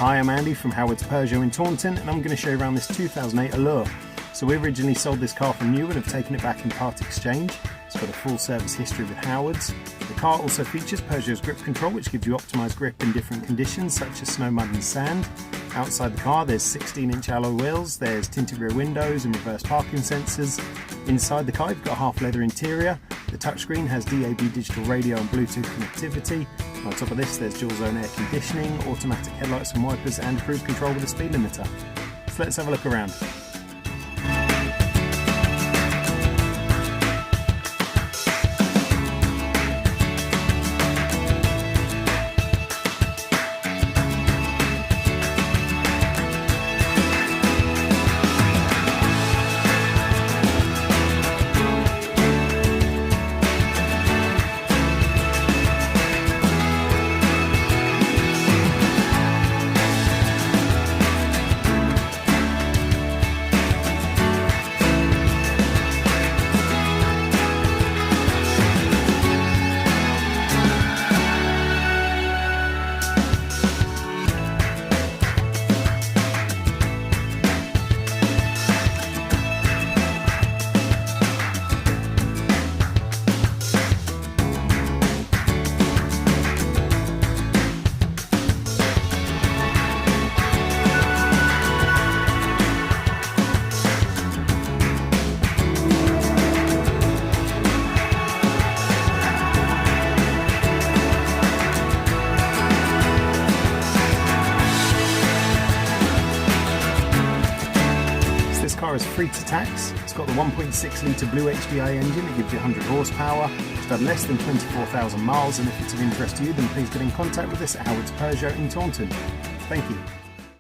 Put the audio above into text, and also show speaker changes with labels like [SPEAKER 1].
[SPEAKER 1] Hi, I'm Andy from Howard's Peugeot in Taunton, and I'm going to show you around this 2008 Allure. So we originally sold this car from new and have taken it back in part exchange. It's got a full service history with Howard's. The car also features Peugeot's grip control, which gives you optimised grip in different conditions such as snow, mud and sand. Outside the car there's 16-inch alloy wheels, there's tinted rear windows and reverse parking sensors. Inside the car you've got a half leather interior. The touchscreen has DAB digital radio and Bluetooth connectivity. On top of this there's dual zone air conditioning, automatic headlights and wipers and cruise control with a speed limiter. So let's have a look around. This car is free to tax. It's got the 1.6 litre Blue HDI engine that gives you 100 horsepower. It's done less than 24,000 miles, and if it's of interest to you then please get in contact with us at Howard's Peugeot in Taunton. Thank you.